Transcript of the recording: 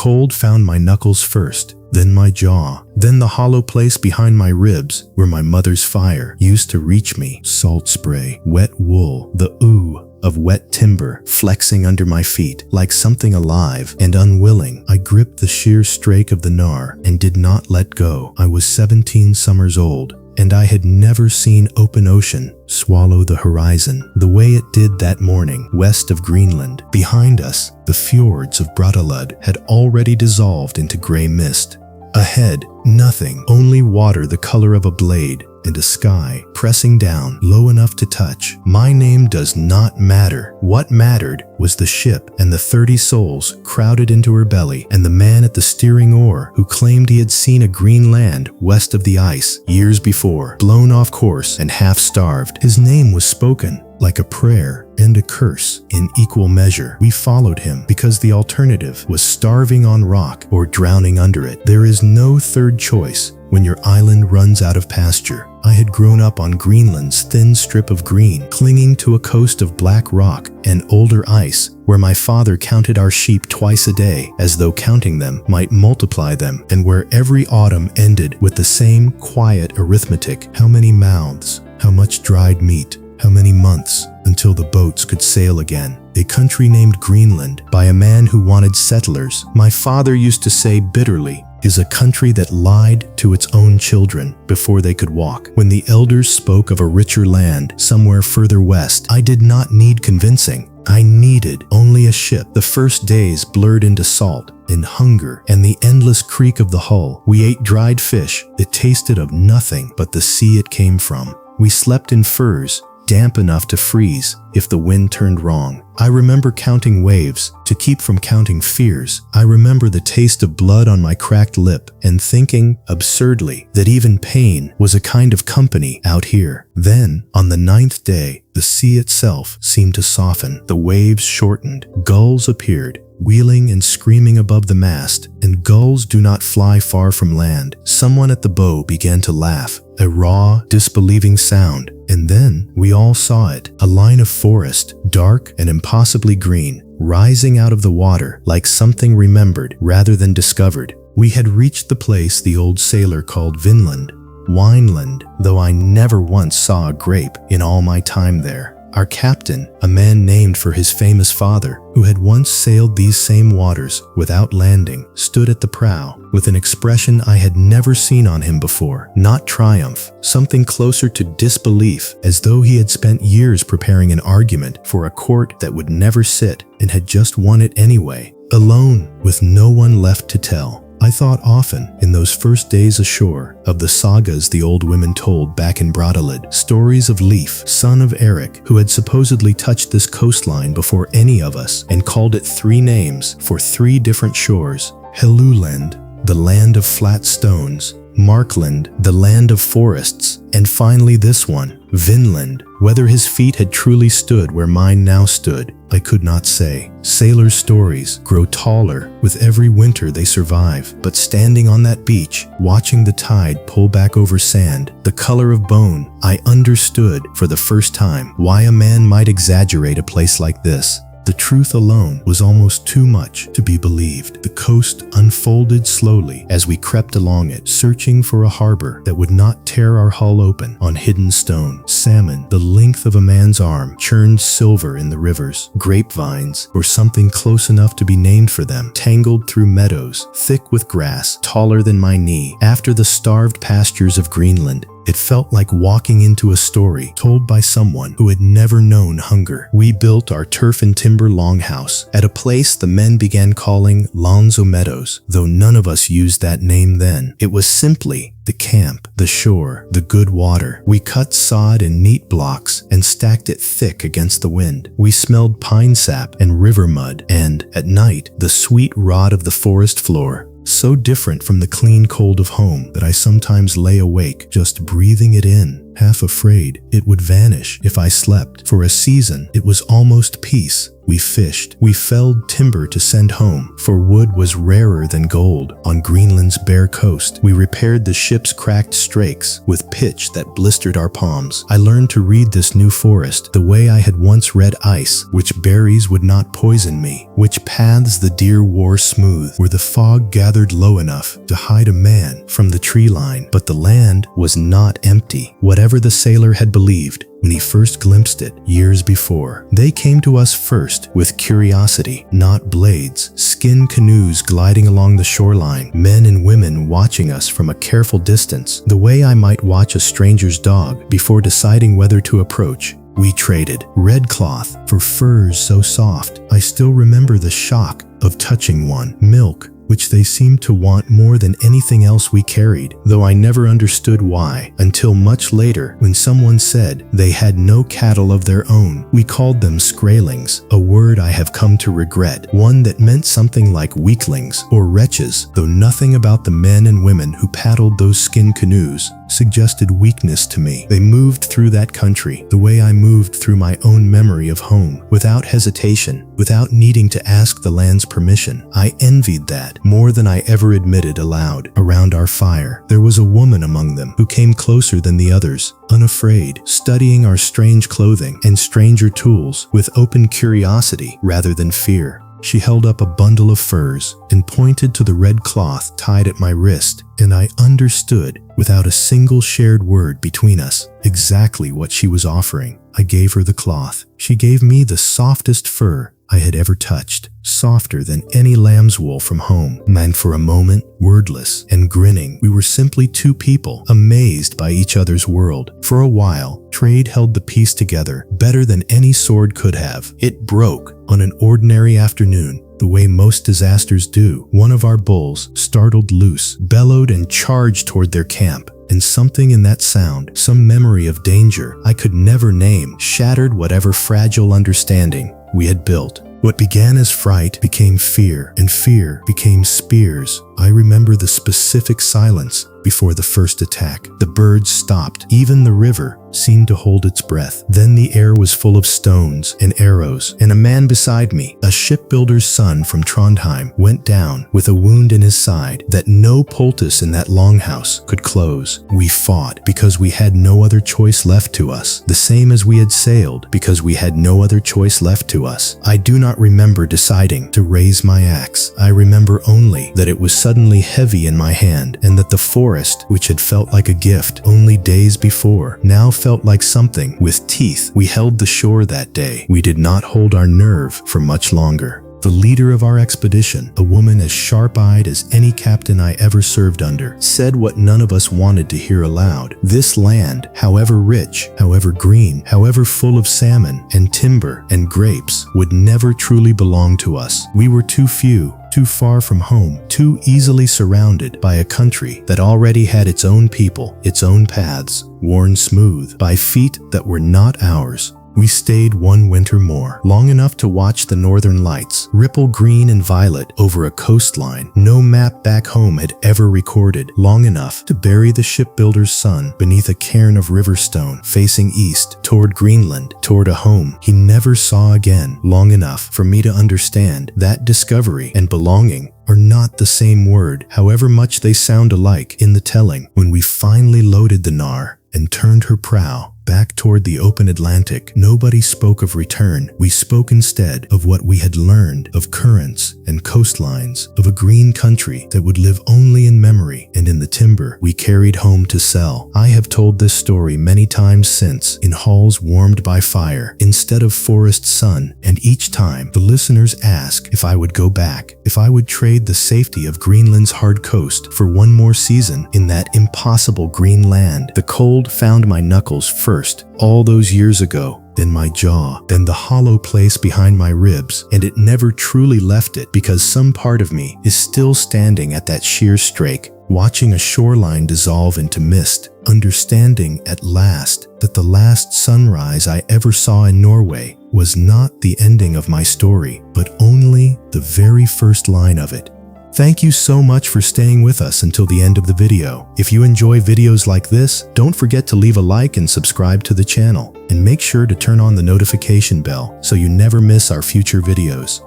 cold found my knuckles first, then my jaw, then the hollow place behind my ribs where my mother's fire used to reach me. Salt spray, wet wool, the ooh of wet timber flexing under my feet like something alive and unwilling. I gripped the sheer strake of the knarr and did not let go. I was 17 summers old, and I had never seen open ocean swallow the horizon the way it did that morning west of Greenland. Behind us, the fjords of Brattahlid had already dissolved into gray mist. Ahead, nothing, only water the color of a blade and a sky pressing down low enough to touch. My name does not matter. What mattered was the ship and the 30 souls crowded into her belly, and the man at the steering oar who claimed he had seen a Greenland west of the ice years before, blown off course and half starved. His name was spoken like a prayer and a curse in equal measure. We followed him because the alternative was starving on rock or drowning under it. There is no third choice when your island runs out of pasture. I had grown up on Greenland's thin strip of green, clinging to a coast of black rock and older ice, where my father counted our sheep twice a day, as though counting them might multiply them, and where every autumn ended with the same quiet arithmetic. How many mouths? How much dried meat? How many months until the boats could sail again? A country named Greenland by a man who wanted settlers, my father used to say bitterly, is a country that lied to its own children before they could walk. When the elders spoke of a richer land somewhere further west, I did not need convincing. I needed only a ship. The first days blurred into salt and hunger and the endless creak of the hull. We ate dried fish. It tasted of nothing but the sea it came from. We slept in furs, damp enough to freeze if the wind turned wrong. I remember counting waves to keep from counting fears. I remember the taste of blood on my cracked lip and thinking, absurdly, that even pain was a kind of company out here. Then, on the 9th day, the sea itself seemed to soften. The waves shortened. Gulls appeared, wheeling and screaming above the mast, and gulls do not fly far from land. Someone at the bow began to laugh, a raw, disbelieving sound, and then we all saw it, a line of forest, dark and impossibly green, rising out of the water like something remembered rather than discovered. We had reached the place the old sailor called Vinland, Wineland, though I never once saw a grape in all my time there. Our captain, a man named for his famous father, who had once sailed these same waters without landing, stood at the prow with an expression I had never seen on him before. Not triumph, something closer to disbelief, as though he had spent years preparing an argument for a court that would never sit and had just won it anyway, alone with no one left to tell. I thought often, in those first days ashore, of the sagas the old women told back in Brattahlid, stories of Leif, son of Eric, who had supposedly touched this coastline before any of us and called it 3 names for 3 different shores: Helluland, the land of flat stones; Markland, the land of forests; and finally this one, Vinland. Whether his feet had truly stood where mine now stood, I could not say. Sailors' stories grow taller with every winter they survive, but standing on that beach, watching the tide pull back over sand, the color of bone, I understood for the first time why a man might exaggerate a place like this. The truth alone was almost too much to be believed. The coast unfolded slowly as we crept along it, searching for a harbor that would not tear our hull open on hidden stone. Salmon, the length of a man's arm, churned silver in the rivers. Grapevines, or something close enough to be named for them, tangled through meadows, thick with grass, taller than my knee. After the starved pastures of Greenland, it felt like walking into a story told by someone who had never known hunger. We built our turf and timber longhouse at a place the men began calling Lonzo Meadows, though none of us used that name then. It was simply the camp, the shore, the good water. We cut sod in neat blocks and stacked it thick against the wind. We smelled pine sap and river mud, and, at night, the sweet rot of the forest floor. So different from the clean cold of home that I sometimes lay awake just breathing it in. half afraid it would vanish if I slept. For a season, it was almost peace. We fished. We felled timber to send home, for wood was rarer than gold. On Greenland's bare coast, we repaired the ship's cracked strakes with pitch that blistered our palms. I learned to read this new forest the way I had once read ice, which berries would not poison me, which paths the deer wore smooth, where the fog gathered low enough to hide a man from the tree line. But the land was not empty. Whatever the sailor had believed when he first glimpsed it years before, they came to us first with curiosity, not blades. Skin canoes gliding along the shoreline, men and women watching us from a careful distance, the way I might watch a stranger's dog before deciding whether to approach. We traded red cloth for furs so soft. I still remember the shock of touching one. Milk, which they seemed to want more than anything else we carried, though I never understood why, until much later when someone said they had no cattle of their own. We called them scralings, a word I have come to regret, one that meant something like weaklings or wretches, though nothing about the men and women who paddled those skin canoes suggested weakness to me. They moved through that country the way I moved through my own memory of home, without hesitation, without needing to ask the land's permission. I envied that more than I ever admitted aloud. Around our fire, there was a woman among them who came closer than the others, unafraid, studying our strange clothing and stranger tools with open curiosity rather than fear. She held up a bundle of furs and pointed to the red cloth tied at my wrist, and I understood, without a single shared word between us, exactly what she was offering. I gave her the cloth. She gave me the softest fur I had ever touched, softer than any lamb's wool from home. And for a moment, wordless and grinning, we were simply two people, amazed by each other's world. For a while, trade held the peace together better than any sword could have. It broke on an ordinary afternoon, the way most disasters do. One of our bulls, startled loose, bellowed and charged toward their camp. And something in that sound, some memory of danger I could never name, shattered whatever fragile understanding we had built. What began as fright became fear, and fear became spears. I remember the specific silence before the first attack. The birds stopped. Even the river seemed to hold its breath. Then the air was full of stones and arrows, and a man beside me, a shipbuilder's son from Trondheim, went down with a wound in his side that no poultice in that longhouse could close. We fought because we had no other choice left to us, the same as we had sailed because we had no other choice left to us. I do not remember deciding to raise my axe. I remember only that it was suddenly heavy in my hand, and that the forest, which had felt like a gift only days before, now felt like something with teeth. We held the shore that day. We did not hold our nerve for much longer. The leader of our expedition, a woman as sharp-eyed as any captain I ever served under, said what none of us wanted to hear aloud. This land, however rich, however green, however full of salmon and timber and grapes, would never truly belong to us. We were too few, too far from home, too easily surrounded by a country that already had its own people, its own paths, worn smooth by feet that were not ours. We stayed one winter more, long enough to watch the northern lights ripple green and violet over a coastline no map back home had ever recorded, long enough to bury the shipbuilder's son beneath a cairn of river stone facing east toward Greenland, toward a home he never saw again, long enough for me to understand that discovery and belonging are not the same word, however much they sound alike in the telling. When we finally loaded the knarr and turned her prow back toward the open Atlantic, nobody spoke of return. We spoke instead of what we had learned, of currents and coastlines, of a green country that would live only in memory and in the timber we carried home to sell. I have told this story many times since, in halls warmed by fire instead of forest sun, and each time the listeners ask if I would go back, if I would trade the safety of Greenland's hard coast for one more season in that impossible green land. The cold found my knuckles first all those years ago, then my jaw, then the hollow place behind my ribs, and it never truly left it because some part of me is still standing at that sheer strake, watching a shoreline dissolve into mist, understanding at last that the last sunrise I ever saw in Norway was not the ending of my story, but only the very first line of it. Thank you so much for staying with us until the end of the video. If you enjoy videos like this, don't forget to leave a like and subscribe to the channel. And make sure to turn on the notification bell so you never miss our future videos.